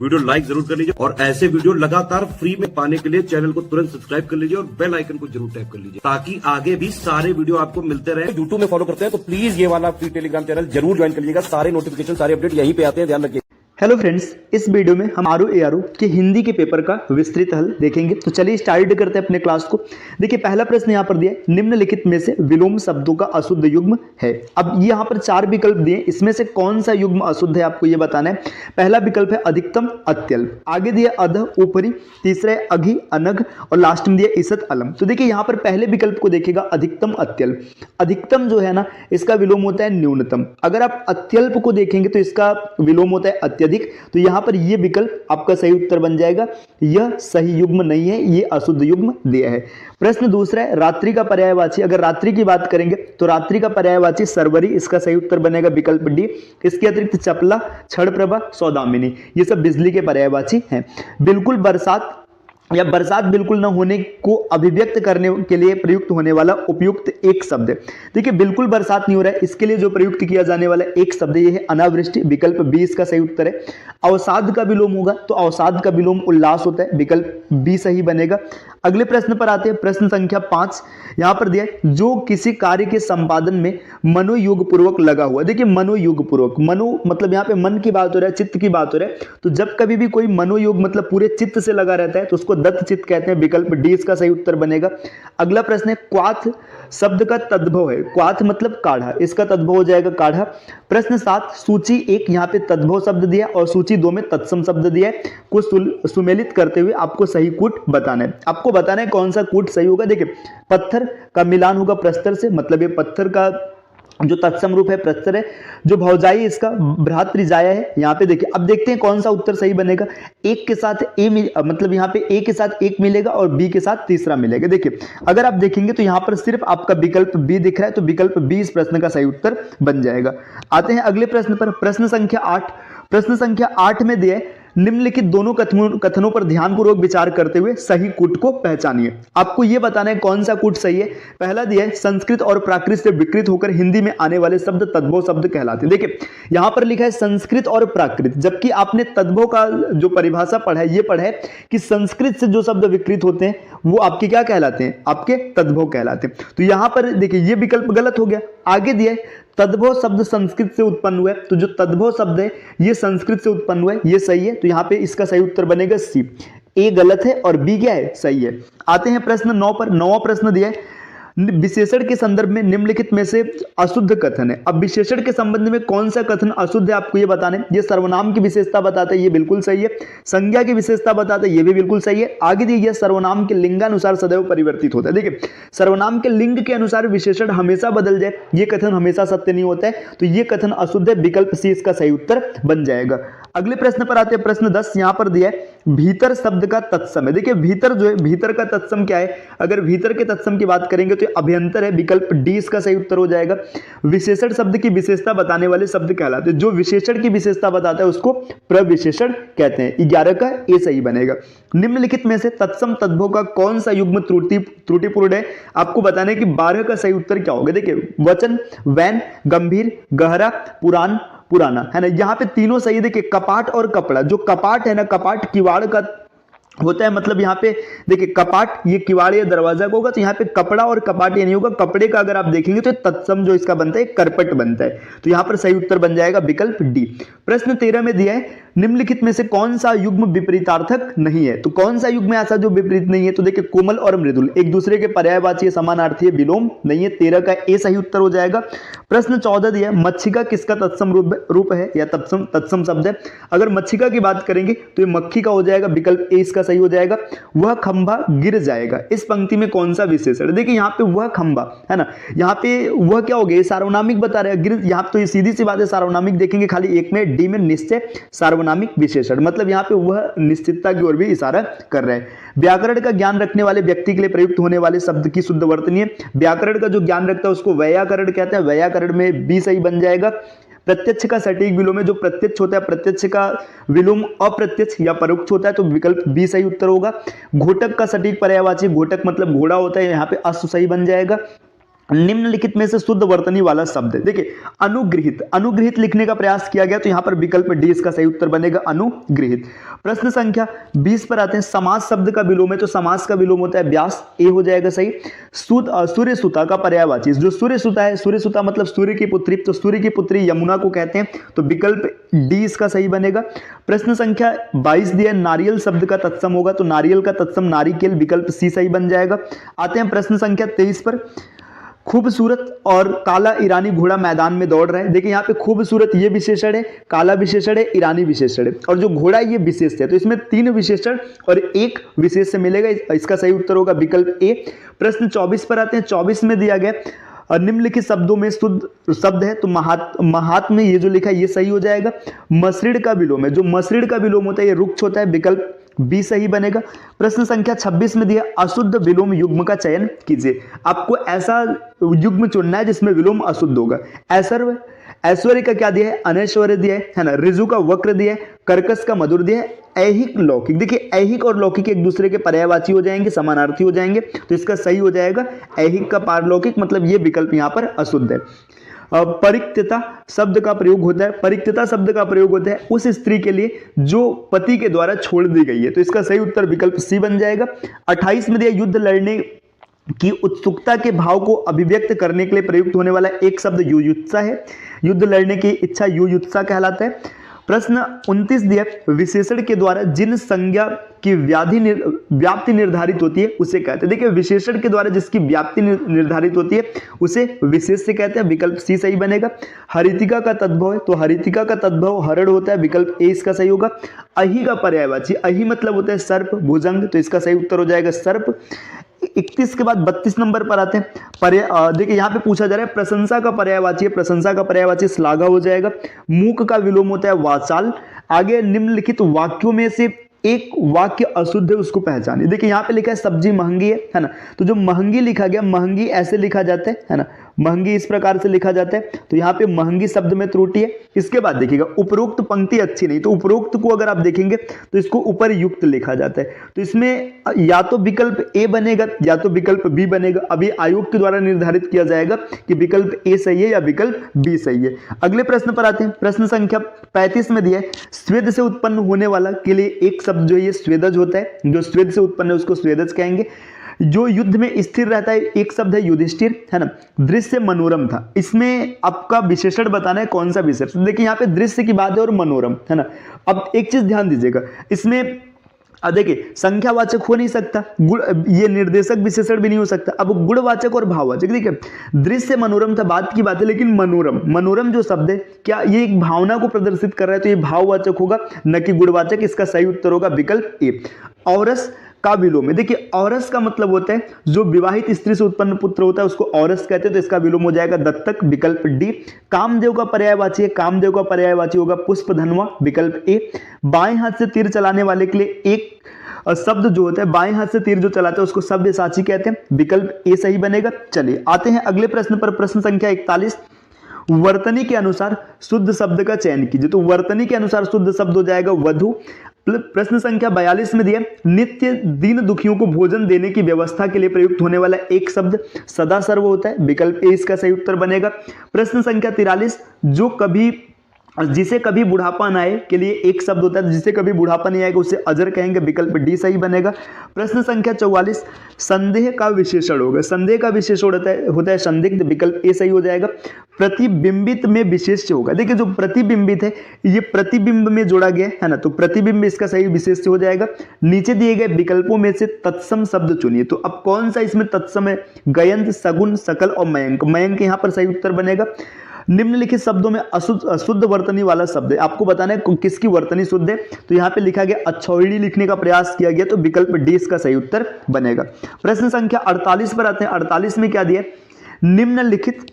Video like जरूर कर लीजिए और ऐसे वीडियो लगातार फ्री में पाने के लिए चैनल को तुरंत सब्सक्राइब कर लीजिए और बेल आइकन को जरूर टैप कर लीजिए ताकि आगे भी सारे वीडियो आपको मिलते रहे। यूट्यूब में फॉलो करते हैं तो प्लीज ये वाला फ्री टेलीग्राम चैनल जरूर ज्वाइन कर लीजिएगा। सारे नोटिफिकेशन सारे अपडेट यहीं पे आते हैं, ध्यान रखिए। हेलो फ्रेंड्स, इस वीडियो में हम आरओ के हिंदी के पेपर का विस्तृत हल देखेंगे। तो चलिए स्टार्ट करते हैं अपने क्लास को। देखिए पहला प्रश्न यहाँ पर दिया है, निम्नलिखित में से विलोम शब्दों का अशुद्ध युग्म है। अब यहाँ पर 4 विकल्प दिए, इसमें से कौन सा युग्म अशुद्ध है आपको ये बताना है। पहला विकल्प है अधिकतम अत्यल्प, आगे दिया अध ऊपरी, तीसरा है अघि अनघ और लास्ट में दिया ईसत अलम। तो देखिए यहाँ पर पहले विकल्प को देखिएगा अधिकतम अत्यल्प। अधिकतम जो है ना इसका विलोम होता है न्यूनतम। अगर आप अत्यल्प को देखेंगे तो इसका विलोम होता है अत्यधिक। तो यहां पर यह विकल्प आपका सही उत्तर बन जाएगा। यह सही युग्म नहीं है, यह अशुद्ध युग्म दिया है। प्रश्न दूसरा है रात्रि का पर्यायवाची। अगर रात्रि की बात करेंगे तो रात्रि का पर्यायवाची सरवरी, इसका सही उत्तर बनेगा विकल्प डी। इसके अतिरिक्त चपला, क्षण प्रभा, सौदामिनी, ये सब बिजली के पर्यायवाची हैं। बिल्कुल बरसात या बरसात बिल्कुल न होने को अभिव्यक्त करने के लिए प्रयुक्त होने वाला उपयुक्त एक शब्द है। देखिए बिल्कुल बरसात नहीं हो रहा है, इसके लिए जो प्रयुक्त किया जाने वाला एक शब्द ये है अनावृष्टि, विकल्प बी इसका सही उत्तर है। अवसाद का विलोम होगा तो अवसाद का विलोम उल्लास होता है, विकल्प बी सही बनेगा। अगले प्रश्न पर आते हैं, प्रश्न संख्या 5 यहां पर दिया है, जो किसी कार्य के संपादन में मनोयोग पूर्वक लगा हुआ। देखिए मनोयोग पूर्वक, मनो मतलब यहाँ पे मन की बात हो रहा है, चित्त की बात हो रहा है। तो जब कभी भी कोई मनोयोग मतलब पूरे चित्त से लगा रहता है तो उसको दत्त चित्त कहते हैं, विकल्प डी इसका सही उत्तर बनेगा। अगला प्रश्न है क्वाथ शब्द का तद्भव है। क्वाथ मतलब काढ़ा, इसका तद्भव हो जाएगा काढ़ा। प्रश्न 7 सूची 1 यहाँ पे तद्भव शब्द दिया और सूची 2 में तत्सम शब्द दिया है। कुछ सुमेलित करते हुए आपको सही कूट बताना है। आपको बताना है कौन सा कूट सही होगा। देखिए पत्थर का मिलान होगा प्रस्तर से, मतलब ये पत्थर का जो तत्सम रूप है प्रस्तर है। जो भौजाई इसका भ्रातृजाया है। यहाँ पे देखिए, अब देखते हैं कौन सा उत्तर सही बनेगा। एक के साथ ए मतलब यहाँ पे ए के साथ एक मिलेगा और बी के साथ तीसरा मिलेगा। देखिए अगर आप देखेंगे तो यहाँ पर सिर्फ आपका विकल्प बी दिख रहा है, तो विकल्प बी इस प्रश्न का सही उत्तर बन जाएगा। आते हैं अगले प्रश्न पर, प्रश्न संख्या 8। प्रश्न संख्या 8 में दिया है निम्नलिखित दोनों कथनों पर ध्यानपूर्वक विचार करते हुए सही कूट को पहचानिए। आपको यह बताना है कौन सा कूट सही है। पहला दिया है संस्कृत और प्राकृत से विकृत होकर हिंदी में आने वाले शब्द तद्भव शब्द कहलाते हैं। देखिए यहां पर लिखा है संस्कृत और प्राकृत, जबकि आपने तद्भव का जो परिभाषा पढ़ा है ये पढ़ा है कि संस्कृत से जो शब्द विकृत होते हैं वो आपके क्या कहलाते हैं, आपके तद्भव कहलाते हैं। तो यहां पर देखिए ये विकल्प गलत हो गया। आगे दिया है तद्भव शब्द संस्कृत से उत्पन्न हुआ है, तो जो तद्भव शब्द है ये संस्कृत से उत्पन्न हुआ है, ये सही है। तो यहाँ पे इसका सही उत्तर बनेगा सी। ए गलत है और बी क्या है, सही है। आते हैं प्रश्न 9 पर। 9वां प्रश्न दिया है विशेषण के संदर्भ में निम्नलिखित में से अशुद्ध कथन है। अब विशेषण के संबंध में कौन सा कथन अशुद्ध है आपको ये बताना है। ये सर्वनाम की विशेषता बताता है, ये बिल्कुल सही है। संज्ञा की विशेषता बताता है, ये भी बिल्कुल सही है। आगे दिया सर्वनाम के लिंगानुसार सदैव परिवर्तित होता है। देखिए सर्वनाम के लिंग के अनुसार विशेषण हमेशा बदल जाए, ये कथन हमेशा सत्य नहीं होता है, तो ये कथन अशुद्ध है, विकल्प सी इसका सही उत्तर बन जाएगा। अगले प्रश्न पर आते हैं, प्रश्न 10 यहां पर दिया है भीतर शब्द का तत्सम है। देखिए भीतर जो है, भीतर का तत्सम क्या है। अगर भीतर के तत्सम की बात करेंगे तो अभ्यंतर है, विकल्प डी इसका सही उत्तर हो जाएगा। विशेषण शब्द की विशेषता बताने वाले शब्द कहलाते हैं। जो विशेषण की विशेषता बताता है उसको प्रविशेषण कहते हैं। 11 का ए सही बनेगा। निम्नलिखित में से तत्सम तद्भव का कौन सा युग्म त्रुटिपूर्ण है, आपको बताना है कि 12 का सही उत्तर क्या होगा। देखिए वचन, वैन, गंभीर, गहरा, पुराण, पुराना, है ना। यहाँ पे तीनों सही। देखिए कपाट और कपड़ा, जो कपाट है ना, कपाट किवाड़ का होता है, मतलब यहाँ पे देखिए कपाट ये किवाड़ या दरवाजा का होगा, तो यहाँ पे कपड़ा और कपाट ये नहीं होगा। कपड़े का अगर आप देखेंगे तो तत्सम जो इसका बनता है करपट बनता है, तो यहाँ पर सही उत्तर बन जाएगा विकल्प डी। प्रश्न 13 में दिया है निम्नलिखित में से कौन सा युग्म विपरीतार्थक नहीं है। तो कौन सा युग्म ऐसा जो विपरीत नहीं है, तो देखिए कोमल और मृदुल एक दूसरे के पर्यायवाची समानार्थी है, विलोम नहीं है। 13 का ए सही उत्तर हो जाएगा। प्रश्न 14 दिया है मच्छिका किसका तत्सम रूप है या तत्सम शब्द है। अगर मच्छिका की बात करेंगे तो ये मक्खी का हो जाएगा, विकल्प ए इसका सही हो जाएगा। वह खंभा गिर जाएगा, इस पंक्ति में कौन सा विशेषण। देखिए यहाँ पे वह खंभा है ना, यहाँ पे वह क्या हो गया, सार्वनामिक बता रहे हैं। गिर, यहाँ तो ये सीधी सी बात है, सार्वनामिक देखेंगे खाली एक में, डी में निश्चय सार्वनामिक विशेषण, मतलब यहाँ पे वह निश्चितता की ओर भी इशारा कर रहे हैं। व्याकरण का ज्ञान रखने वाले व्यक्ति के लिए प्रयुक्त होने वाले शब्द की शुद्ध वर्तनीय। व्याकरण का जो ज्ञान रखता है उसको वैयाकरण कहते हैं, वैयाकरण में बी सही बन जाएगा। प्रत्यक्ष का सटीक विलोम है, जो प्रत्यक्ष होता है, प्रत्यक्ष का विलोम अप्रत्यक्ष या परोक्ष होता है, तो विकल्प बी सही उत्तर होगा। घोटक का सटीक पर्यायवाची, घोटक मतलब घोड़ा होता है, यहाँ पे अश्व सही बन जाएगा। निम्नलिखित में से शुद्ध वर्तनी वाला शब्द है। देखिए अनुग्रहित, अनुग्रहित लिखने का प्रयास किया गया तो यहां पर विकल्प डी इसका सही उत्तर बनेगा, अनुग्रहित। प्रश्न संख्या 20 पर आते हैं। समास शब्द का विलोम है तो समास का विलोम होता है व्यास, ए हो जाएगा सही। सूर्य सुता का पर्यायवाची, जो सूर्य सुता है, सूर्य सुता मतलब सूर्य की पुत्री, तो सूर्य की पुत्री यमुना को कहते हैं, तो विकल्प डी इसका सही बनेगा। प्रश्न संख्या 22 दिया, नारियल शब्द का तत्सम होगा तो नारियल का तत्सम नारिकेल, विकल्प सी सही बन जाएगा। आते हैं प्रश्न संख्या 23 पर। खूबसूरत और काला ईरानी घोड़ा मैदान में दौड़ रहा है। देखिए यहाँ पे खूबसूरत ये विशेषण है, काला विशेषण है, ईरानी विशेषण है, और जो घोड़ा ये विशेष है, तो इसमें 3 विशेषण और 1 विशेष से मिलेगा, इसका सही उत्तर होगा विकल्प ए। प्रश्न 24 पर आते हैं। 24 में दिया गया निम्नलिखित शब्दों में शुद्ध शब्द है तो महात्म में ये जो लिखा है ये सही हो जाएगा। मसरिड़ का विलोम है, जो मसरिड़ का विलोम होता है ये रुक्ष होता है, विकल्प बी सही बनेगा। प्रश्न संख्या 26 में दिया अशुद्ध विलोम युग्म का चयन कीजिए। आपको ऐसा युग्म चुनना है जिसमें विलोम अशुद्ध होगा। ऐश्वर्य का क्या दिया है, अनैश्वर्य दिया है ना, ऋजु का वक्र दिया है, कर्कश का मधुर दिया है, ऐहिक लौकिक। देखिए ऐहिक और लौकिक एक दूसरे के पर्यायवाची हो जाएंगे, समानार्थी हो जाएंगे, तो इसका सही हो जाएगा ऐहिक का पारलौकिक, मतलब ये विकल्प यहाँ पर अशुद्ध है। परिक्तता शब्द का प्रयोग होता है, परिक्तता शब्द का प्रयोग होता है उस स्त्री के लिए जो पति के द्वारा छोड़ दी गई है, तो इसका सही उत्तर विकल्प सी बन जाएगा। 28 में दिया युद्ध लड़ने की उत्सुकता के भाव को अभिव्यक्त करने के लिए प्रयुक्त होने वाला एक शब्द युयुत्सा है। युद्ध लड़ने की इच्छा युयुत्सा कहलाता है। प्रश्न 29 दिया विशेषण के द्वारा जिन संज्ञा की व्याप्ति निर्धारित होती है उसे कहते हैं। देखिए विशेषण के द्वारा जिसकी व्याप्ति निर्धारित होती है उसे विशेष से कहते हैं, विकल्प सी सही बनेगा। हरितिका का तद्भव है तो हरितिका का तद्भव हरण होता है, विकल्प ए इसका सही होगा। अहि का पर्यायवाची, अहि मतलब होता है सर्प, भुजंग, तो इसका सही उत्तर हो जाएगा सर्प। 31 के बाद 32 नंबर पर आते हैं। देखिए यहाँ पे पूछा जा रहा है प्रशंसा का पर्यायवाची है, प्रशंसा का पर्यायवाची श्लाघा हो जाएगा। मूक का विलोम होता है वाचाल। आगे निम्नलिखित वाक्यों में से एक वाक्य अशुद्ध है उसको पहचानिए। देखिए यहाँ पे लिखा है सब्जी महंगी है ना, तो जो महंगी लिखा गया, महंगी ऐसे लिखा जाता है ना, महंगी इस प्रकार से लिखा जाता है, तो यहाँ पे महंगी शब्द में त्रुटि है। इसके बाद देखिएगा उपरोक्त पंक्ति अच्छी नहीं, तो उपरोक्त को अगर आप देखेंगे तो इसको ऊपर युक्त लिखा जाता है, तो इसमें या तो विकल्प ए बनेगा या तो विकल्प बी बनेगा। अभी आयोग के द्वारा निर्धारित किया जाएगा कि विकल्प ए सही है या विकल्प बी सही है। अगले प्रश्न पर आते हैं। प्रश्न संख्या 35 में दिया है स्वेद से उत्पन्न होने वाला के लिए एक शब्द जो है ये स्वेदज होता है, जो स्वेद से उत्पन्न है उसको स्वेदज कहेंगे। जो युद्ध में स्थिर रहता है एक शब्द है युधिष्ठिर, है ना। दृश्य मनोरम था, इसमें आपका विशेषण बताना है कौन सा विशेषण। देखिए यहाँ पे दृश्य की बात है और मनोरम, है ना। अब एक चीज ध्यान दीजिएगा, इसमें देखिए संख्यावाचक हो नहीं सकता, गुण ये निर्देशक विशेषण भी नहीं हो सकता। अब गुणवाचक और भाववाचक, देखिए दृश्य मनोरम था बात की बात है, लेकिन मनोरम जो शब्द है क्या ये एक भावना को प्रदर्शित कर रहा है, तो ये भाववाचक होगा न कि गुणवाचक। इसका सही उत्तर होगा विकल्प ए। औरस का विलोम है। देखिए औरस का मतलब होता है जो विवाहित स्त्री से उत्पन्न पुत्र होता है उसको औरस कहते हैं, तो इसका विलोम हो जाएगा दत्तक, विकल्प डी। कामदेव का पर्यायवाची है, कामदेव का पर्यायवाची होगा पुष्पधनवा, विकल्प ए। बाएं हाथ से तीर चलाने वाले के लिए एक शब्द जो होता है, बाएं हाथ से तीर जो चलाते हैं उसको सव्यसाची कहते हैं, विकल्प ए सही बनेगा। चलिए आते हैं अगले प्रश्न पर। प्रश्न संख्या 41 वर्तनी के अनुसार शुद्ध शब्द का चयन कीजिए, तो वर्तनी के अनुसार शुद्ध शब्द हो जाएगा वधु। प्रश्न संख्या 42 में दिया नित्य दीन दुखियों को भोजन देने की व्यवस्था के लिए प्रयुक्त होने वाला एक शब्द सदा सर्व होता है, विकल्प ए इसका सही उत्तर बनेगा। प्रश्न संख्या 43 जिसे कभी बुढ़ापा न आए के लिए एक शब्द होता है, जिसे कभी बुढ़ापा नहीं आएगा उसे अजर कहेंगे, विकल्प डी सही बनेगा। प्रश्न संख्या 44 संदेह का विशेषण होगा, संदेह का विशेषण होता है संदिग्ध, विकल्प ए सही हो जाएगा। प्रतिबिंबित में विशेष्य होगा, देखिए जो प्रतिबिंबित है ये प्रतिबिंब में जोड़ा गया है ना, तो प्रतिबिंब इसका सही विशेष्य हो जाएगा। नीचे दिए गए विकल्पों में से तत्सम शब्द चुनिए, तो अब कौन सा इसमें तत्सम है, गयंत, सगुन, सकल और मयंक। मयंक यहाँ पर सही उत्तर बनेगा। निम्नलिखित शब्दों में अशुद्ध वर्तनी वाला शब्द है, आपको बताना है किसकी वर्तनी शुद्ध है, तो यहाँ पे लिखा गया अक्षौहिणी लिखने का प्रयास किया गया, तो विकल्प डी इसका सही उत्तर बनेगा। प्रश्न संख्या 48 पर आते हैं। 48 में क्या दिया, निम्नलिखित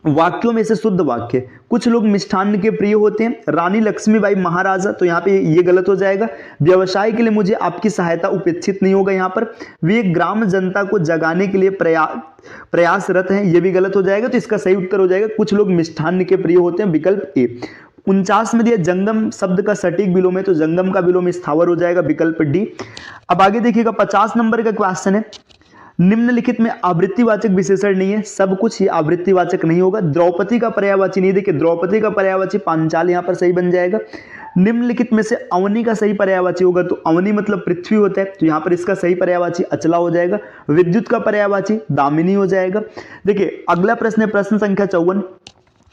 वाक्यों में से शुद्ध वाक्य। कुछ लोग मिष्ठान्न के प्रिय होते हैं, रानी लक्ष्मीबाई महाराजा, तो यहाँ पे ये गलत हो जाएगा। व्यवसाय के लिए मुझे आपकी सहायता उपेक्षित नहीं होगा, यहाँ पर वे ग्राम जनता को जगाने के लिए प्रयासरत हैं, ये भी गलत हो जाएगा, तो इसका सही उत्तर हो जाएगा कुछ लोग मिष्ठान्न के प्रिय होते हैं, विकल्प ए। 49 में दिया जंगम शब्द का सटीक विलोम है, तो जंगम का विलोम स्थावर हो जाएगा, विकल्प डी। अब आगे देखिएगा 50 नंबर का क्वेश्चन है। निम्नलिखित में आवृत्तिवाचक विशेषण नहीं है, सब कुछ ये आवृत्तिवाचक नहीं होगा। द्रौपदी का पर्यायवाची नहीं, देखिए द्रौपदी का पर्यायवाची पांचाल यहाँ पर सही बन जाएगा। निम्नलिखित में से अवनी का सही पर्यायवाची होगा, तो अवनी मतलब पृथ्वी होता है, तो यहाँ पर इसका सही पर्यायवाची अचला हो जाएगा। विद्युत का पर्यायवाची दामिनी हो जाएगा। देखिए अगला प्रश्न है प्रश्न संख्या 54।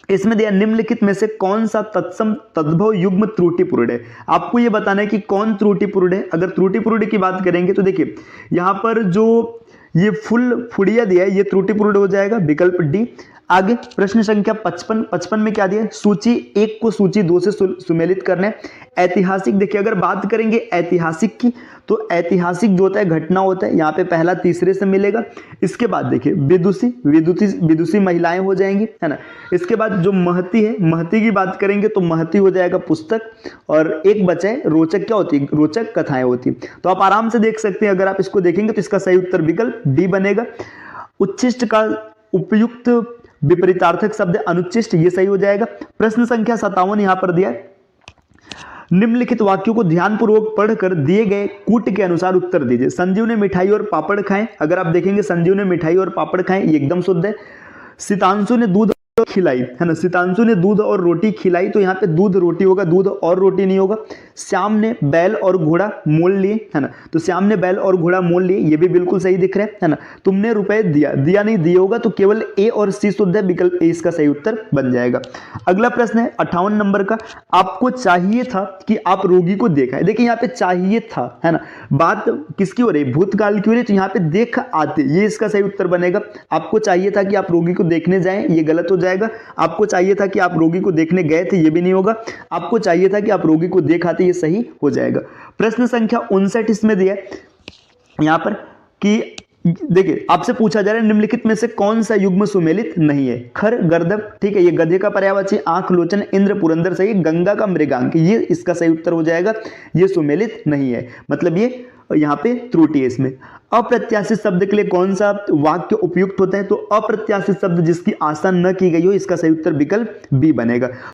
इसमें दिया निम्नलिखित में से कौन सा तत्सम तद्भव युग्म त्रुटिपूर्ण है। आपको ये बताना है कि कौन त्रुटिपूर्ण है। अगर त्रुटिपूर्ण की बात करेंगे तो देखिए यहाँ पर जो ये फुल फुड़िया दिया है ये त्रुटिपूर्ण हो जाएगा, विकल्प डी। आगे प्रश्न संख्या 55 में क्या दिया है, सूची 1 को सूची 2 से सुमेलित करना है। ऐतिहासिक, देखिए अगर बात करेंगे ऐतिहासिक की तो ऐतिहासिक जो होता है घटना होता है, यहाँ पे पहला तीसरे से मिलेगा। इसके बाद देखिए विदुषी महिलाएं हो जाएंगी, है ना। इसके बाद जो महती है, महती की बात करेंगे तो महती हो जाएगा पुस्तक, और एक बचा है रोचक, क्या होती है, रोचक कथाएं होती। तो आप आराम से देख सकते हैं, अगर आप इसको देखेंगे तो इसका सही उत्तर विकल्प डी बनेगा। उच्छिष्ट का उपयुक्त विपरीतार्थक शब्द अनुच्छिष्ट, ये सही हो जाएगा। प्रश्न संख्या 57 यहां पर दिया है, निम्नलिखित वाक्यों को ध्यानपूर्वक पढ़कर दिए गए कूट के अनुसार उत्तर दीजिए। संजीव ने मिठाई और पापड़ खाए, अगर आप देखेंगे संजीव ने मिठाई और पापड़ खाए, ये एकदम शुद्ध है। सितांशु ने दूध खिलाई, है ना, सितांशु ने दूध और रोटी खिलाई, तो यहाँ पे दूध रोटी होगा, दूध और रोटी नहीं होगा। श्याम ने बैल और घोड़ा मोल लिए, है ना, तो श्याम ने बैल और घोड़ा मोल लिए, ये भी बिल्कुल सही दिख रहा है ना। तुमने रुपए दिया, दिया नहीं दिया होगा, तो केवल ए और सी शुद्ध है, विकल्प ए इसका सही उत्तर बन जाएगा। अगला प्रश्न है 58 नंबर का, आपको चाहिए था कि आप रोगी को देखा है। देखिए यहाँ पे चाहिए था, है ना, बात किसकी हो रही है, भूतकाल की हो रही है, तो यहाँ पे देख आते, ये इसका सही उत्तर बनेगा। आपको चाहिए था कि आप रोगी को देखने जाएं, ये गलत हो जाएगा। आपको चाहिए था कि आप रोगी को देखने गए थे, ये भी नहीं होगा। आपको चाहिए था कि आप रोगी को देख आते, ये सही हो जाएगा। प्रश्न संख्या 59 इसमें दिया है यहां पर कि देखिए आपसे पूछा जा रहा है निम्नलिखित में से कौन सा युग्म सुमेलित नहीं है। खर गर्दभ, ठीक है, ये गधे का पर्यायवाची। आंख लोचन इंद्र पुरंदर सही। गंगा का मृगांक, ये इसका सही उत्तर हो जाएगा, ये सुमेलित नहीं है, मतलब ये यहाँ पे त्रुटि है इसमें। अप्रत्याशित शब्द के लिए कौन सा वाक्य उपयुक्त होता है, तो अप्रत्याशित शब्द जिसकी आशा न की गई हो, इसका सही उत्तर विकल्प बी बनेगा।